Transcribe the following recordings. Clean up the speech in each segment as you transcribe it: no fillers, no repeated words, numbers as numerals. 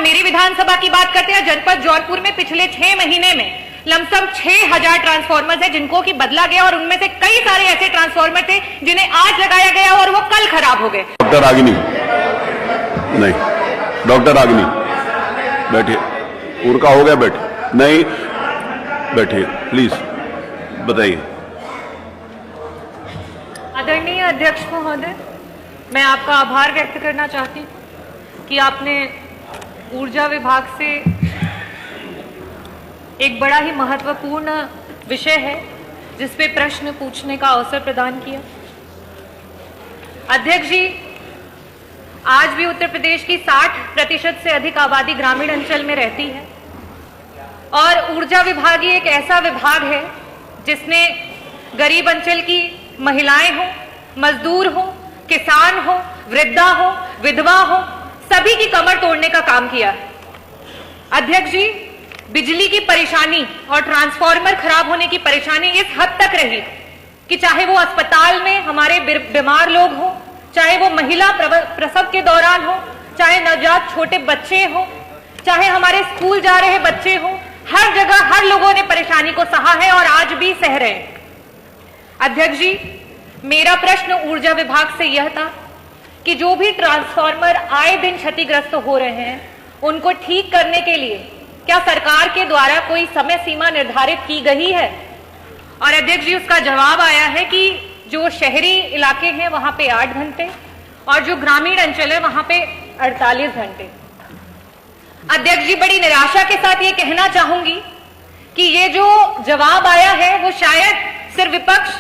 मेरी विधानसभा की बात करते हैं, जनपद जौनपुर में पिछले 6 महीने में लमसम 6000 ट्रांसफार्मर है जिनको की बदला गया, और उनमें से कई सारे ऐसे ट्रांसफार्मर थे जिन्हें आज लगाया गया और वो कल खराब हो गए। डॉक्टर रागिनी, नहीं, डॉक्टर रागिनी बैठिए, उनका हो गया, बैठिए, नहीं बैठिए प्लीज, बताइए। आदरणीय अध्यक्ष महोदय, मैं आपका आभार व्यक्त करना चाहती हूँ कि आपने ऊर्जा विभाग से एक बड़ा ही महत्वपूर्ण विषय है जिस पे प्रश्न पूछने का अवसर प्रदान किया। अध्यक्ष जी, आज भी उत्तर प्रदेश की 60% से अधिक आबादी ग्रामीण अंचल में रहती है, और ऊर्जा विभाग ही एक ऐसा विभाग है जिसने गरीब अंचल की महिलाएं हो, मजदूर हो, किसान हो, वृद्धा हो, विधवा हो, सभी की कमर तोड़ने का काम किया है। अध्यक्ष जी, बिजली की परेशानी और ट्रांसफार्मर खराब होने की परेशानी इस हद तक रही कि चाहे वो अस्पताल में हमारे बीमार लोग हो, चाहे वो महिला प्रसव के दौरान हो, चाहे नवजात छोटे बच्चे हो, चाहे हमारे स्कूल जा रहे बच्चे हो, हर जगह हर लोगों ने परेशानी को सहा है और आज भी सह रहे हैं। अध्यक्ष जी, मेरा प्रश्न ऊर्जा विभाग से यह था कि जो भी ट्रांसफार्मर आए दिन क्षतिग्रस्त हो रहे हैं उनको ठीक करने के लिए क्या सरकार के द्वारा कोई समय सीमा निर्धारित की गई है? और अध्यक्ष जी, उसका जवाब आया है कि जो शहरी इलाके हैं वहां पे 8 घंटे और जो ग्रामीण अंचल है वहां पे 48 घंटे। अध्यक्ष जी, बड़ी निराशा के साथ ये कहना चाहूंगी कि ये जो जवाब आया है वो शायद सिर्फ विपक्ष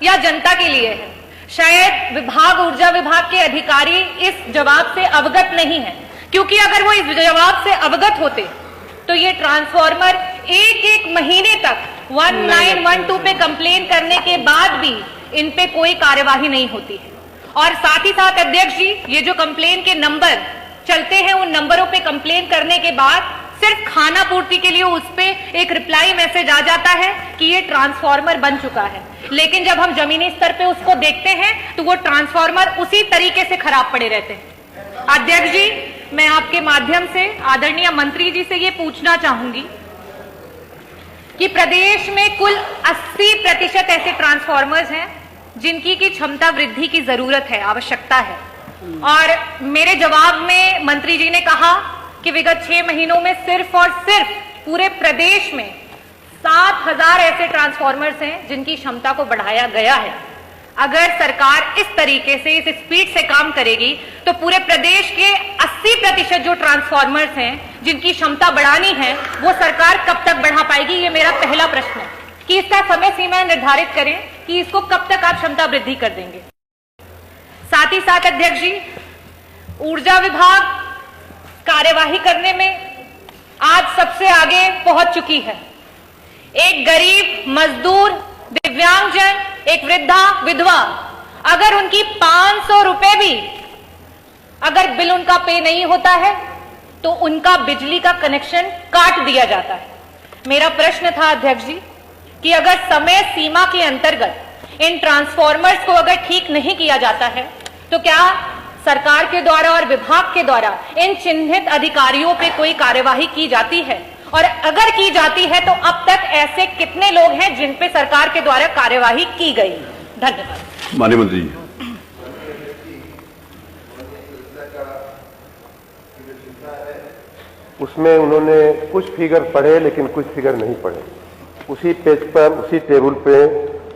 या जनता के लिए है। शायद ऊर्जा विभाग के अधिकारी इस जवाब से अवगत नहीं है, क्योंकि अगर वो इस जवाब से अवगत होते तो ये ट्रांसफार्मर एक महीने तक 1912 पे कंप्लेन करने के बाद भी इन पे कोई कार्यवाही नहीं होती है। और साथ ही साथ अध्यक्ष जी, ये जो कंप्लेन के नंबर चलते हैं उन नंबरों पे कंप्लेन करने के बाद सिर्फ खाना पूर्ति के लिए उस पे एक रिप्लाई मैसेज आ जाता है कि ये ट्रांसफार्मर बन चुका है, लेकिन जब हम जमीनी स्तर पे उसको देखते हैं तो वो ट्रांसफार्मर उसी तरीके से खराब पड़े रहते हैं। अध्यक्ष जी, मैं आपके माध्यम से आदरणीय मंत्री जी से ये पूछना चाहूंगी कि प्रदेश में कुल 80% ऐसे ट्रांसफार्मर्स हैं जिनकी की क्षमता वृद्धि की जरूरत है, आवश्यकता है। और मेरे जवाब में मंत्री जी ने कहा कि विगत 6 महीनों में सिर्फ और सिर्फ पूरे प्रदेश में 7000 ऐसे ट्रांसफार्मर्स हैं जिनकी क्षमता को बढ़ाया गया है। अगर सरकार इस तरीके से, इस स्पीड से काम करेगी तो पूरे प्रदेश के 80% जो ट्रांसफार्मर्स हैं जिनकी क्षमता बढ़ानी है वो सरकार कब तक बढ़ा पाएगी? ये मेरा पहला प्रश्न है कि इसका समय सीमा निर्धारित करें कि इसको कब तक आप क्षमता वृद्धि कर देंगे। साथ ही साथ अध्यक्ष जी, ऊर्जा विभाग कार्यवाही करने में आज सबसे आगे पहुंच चुकी है। एक गरीब, मजदूर, दिव्यांगजन, एक वृद्धा, विधवा, अगर उनकी 500 रुपए भी अगर बिल उनका पे नहीं होता है तो उनका बिजली का कनेक्शन काट दिया जाता है। मेरा प्रश्न था अध्यक्ष जी कि अगर समय सीमा के अंतर्गत इन ट्रांसफार्मर्स को अगर ठीक नहीं किया जाता है तो क्या सरकार के द्वारा और विभाग के द्वारा इन चिन्हित अधिकारियों पे कोई कार्यवाही की जाती है? और अगर की जाती है तो अब तक ऐसे कितने लोग हैं जिन पे सरकार के द्वारा कार्यवाही की गई? धन्यवाद। माननीय मंत्री जी। उसमें उन्होंने कुछ फिगर पढ़े लेकिन कुछ फिगर नहीं पढ़े। उसी पेज पर, उसी टेबल पे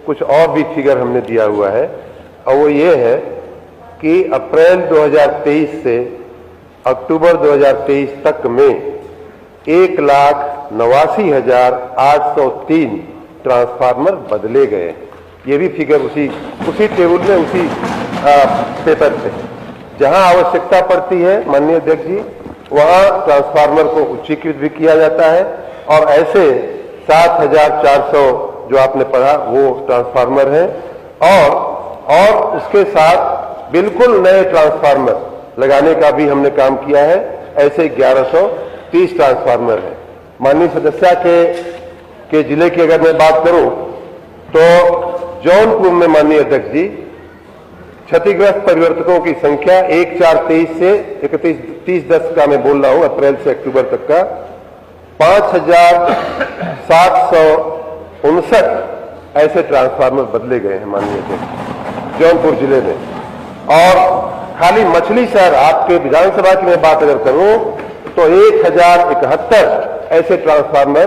कुछ और भी फिगर हमने दिया हुआ है, और वो ये है कि अप्रैल 2023 से अक्टूबर 2023 तक में 1,89,803 ट्रांसफार्मर बदले गए। ये भी फिगर उसी टेबल में, उसी पेपर पे। जहां आवश्यकता पड़ती है माननीय अध्यक्ष जी, वहां ट्रांसफार्मर को उच्चीकृत भी किया जाता है, और ऐसे 7,400 जो आपने पढ़ा वो ट्रांसफार्मर है, और उसके साथ बिल्कुल नए ट्रांसफार्मर लगाने का भी हमने काम किया है। ऐसे 1130 ट्रांसफार्मर है। माननीय सदस्य के जिले की अगर मैं बात करूं तो जौनपुर में माननीय अध्यक्ष जी क्षतिग्रस्त परिवर्तकों की संख्या 1/4/23 से 31/10 का मैं बोल रहा हूं, अप्रैल से अक्टूबर तक का 5,759 ऐसे ट्रांसफार्मर बदले गए हैं माननीय अध्यक्ष जौनपुर जिले में। और खाली मछली शहर आपके विधानसभा की मैं बात अगर करूं तो 1071 ऐसे ट्रांसफार्मर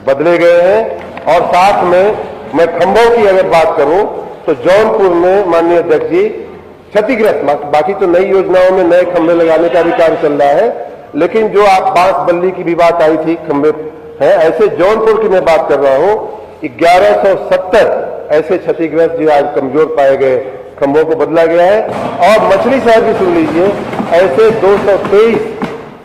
बदले गए हैं। और साथ में मैं खंभों की अगर बात करूं तो जौनपुर में माननीय अध्यक्ष जी क्षतिग्रस्त, बाकी तो नई योजनाओं में नए खंभे लगाने का भी कार्य चल रहा है, लेकिन जो आप बांस बल्ली की भी बात आई थी खंभे हैं, ऐसे जौनपुर की मैं बात कर रहा हूं 1170 ऐसे क्षतिग्रस्त जो आज कमजोर पाए गए खंभों को बदला गया है। और मछली शहर भी सुन लीजिए, ऐसे 223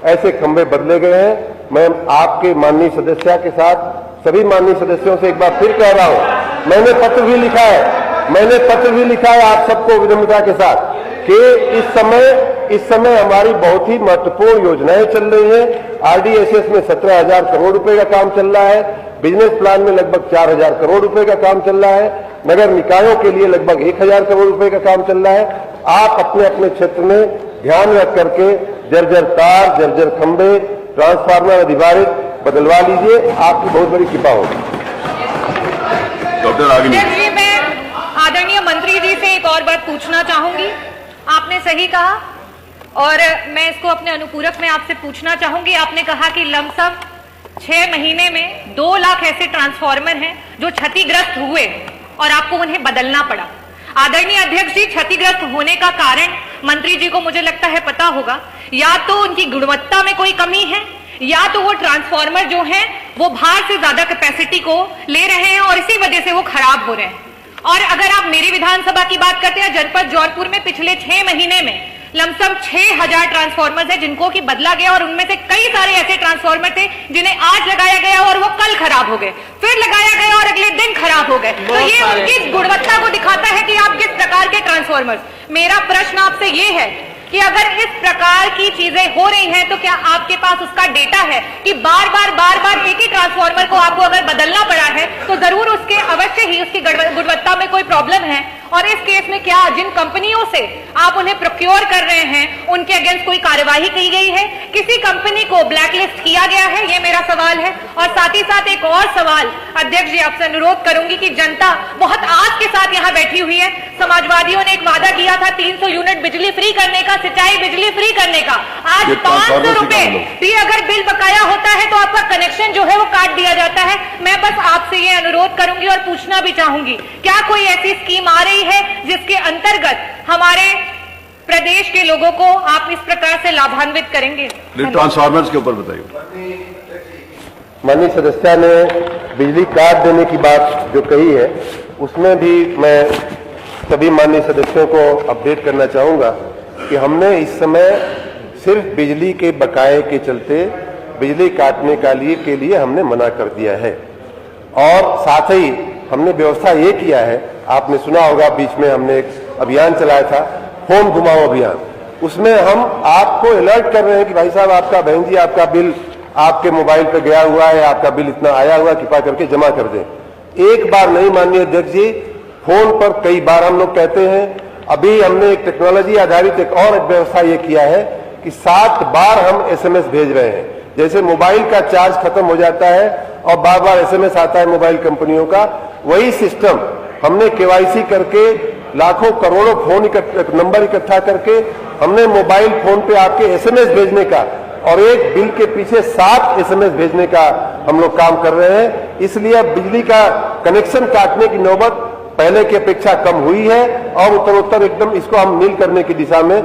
ऐसे खंभे बदले गए हैं। मैं आपके माननीय सदस्य के साथ सभी माननीय सदस्यों से एक बार फिर कह रहा हूं, मैंने पत्र भी लिखा है आप सबको विनम्रता के साथ कि इस समय हमारी बहुत ही महत्वपूर्ण योजनाएं चल रही हैं। आरडीएसएस में 17,000 करोड़ रुपए का काम चल रहा है, बिजनेस प्लान में लगभग 4,000 करोड़ रुपए का काम चल रहा है, नगर निकायों के लिए लगभग 1,000 करोड़ रुपए का काम चल रहा है। आप अपने अपने क्षेत्र में ध्यान रख करके जर्जर तार, जर्जर खंभे, ट्रांसफार्मर अधिभारित बदलवा लीजिए, आपकी बहुत बड़ी कृपा होगी। डॉक्टर आगनी, मैं आदरणीय मंत्री जी से एक और बात पूछना चाहूंगी। आपने सही कहा और मैं इसको अपने अनुपूरक में आपसे पूछना चाहूंगी। आपने कहा कि लमसम 6 महीने में 2 लाख ऐसे ट्रांसफार्मर हैं जो क्षतिग्रस्त हुए और आपको उन्हें बदलना पड़ा। आदरणीय अध्यक्ष जी, क्षतिग्रस्त होने का कारण मंत्री जी को मुझे लगता है पता होगा। या तो उनकी गुणवत्ता में कोई कमी है, या तो वो ट्रांसफार्मर जो है वो भार से ज्यादा कैपेसिटी को ले रहे हैं और इसी वजह से वो खराब हो रहे हैं। और अगर आप मेरी विधानसभा की बात करते हैं, जनपद जौनपुर में पिछले 6 महीने में लमसम 6,000 ट्रांसफार्मर है जिनको की बदला गया और उनमें से कई सारे ऐसे ट्रांसफार्मर थे जिन्हें आज लगाया गया और वो कल खराब हो गए, फिर लगाया गया और अगले दिन खराब हो गए। तो ये उनकी गुणवत्ता को दिखाता है कि आप किस प्रकार के ट्रांसफार्मर। मेरा प्रश्न आपसे ये है कि अगर इस प्रकार की चीजें हो रही हैं तो क्या आपके पास उसका डेटा है कि बार बार एक ही ट्रांसफार्मर को आपको अगर बदलना पड़ा है तो जरूर उसके अवश्य ही उसकी गुणवत्ता में कोई प्रॉब्लम है। और इस केस में क्या जिन कंपनियों से आप उन्हें प्रोक्योर कर रहे हैं उनके अगेंस्ट कोई कार्यवाही की गई है, किसी कंपनी को ब्लैकलिस्ट किया गया है? ये मेरा सवाल है। और साथ ही साथ एक और सवाल अध्यक्ष जी आपसे अनुरोध करूंगी कि जनता बहुत आस के साथ यहाँ बैठी हुई है। समाजवादियों ने एक वादा किया था 300 यूनिट बिजली फ्री करने का, सिंचाई बिजली फ्री करने का। आज 500 रुपए भी अगर बिल बकाया होता है तो आपका कनेक्शन जो है वो काट दिया जाता है। मैं बस आपसे ये अनुरोध करूंगी और पूछना भी चाहूंगी, क्या कोई ऐसी स्कीम आ रही है जिसके अंतर्गत हमारे प्रदेश के लोगों को आप इस प्रकार से लाभान्वित करेंगे? ट्रांसफार्मर्स के ऊपर बताइए। माननीय सदस्य ने बिजली काट देने की बात जो कही है उसमें भी मैं सभी माननीय सदस्यों को अपडेट करना चाहूंगा कि हमने इस समय सिर्फ बिजली के बकाये के चलते बिजली काटने के लिए हमने मना कर दिया है। और साथ ही हमने व्यवस्था ये किया है, आपने सुना होगा बीच में हमने एक अभियान चलाया था, फोन घुमाओ अभियान। उसमें हम आपको अलर्ट कर रहे हैं कि भाई साहब आपका, बहन जी आपका बिल आपके मोबाइल पे गया हुआ है, आपका बिल इतना आया हुआ, कृपया करके जमा कर दें। एक बार नहीं माननीय अध्यक्ष जी, फोन पर कई बार हम लोग कहते हैं। अभी हमने एक टेक्नोलॉजी आधारित एक और व्यवस्था ये किया है कि 7 बार हम SMS भेज रहे हैं। जैसे मोबाइल का चार्ज खत्म हो जाता है और बार बार SMS आता है मोबाइल कंपनियों का, वही सिस्टम हमने KYC करके लाखों करोड़ों फोन नंबर इकट्ठा करके हमने मोबाइल फोन पे आपके SMS भेजने का और एक बिल के पीछे 7 SMS भेजने का हम लोग काम कर रहे हैं। इसलिए अब बिजली का कनेक्शन काटने की नौबत पहले की अपेक्षा कम हुई है और उत्तरोत्तर एकदम इसको हम नील करने की दिशा में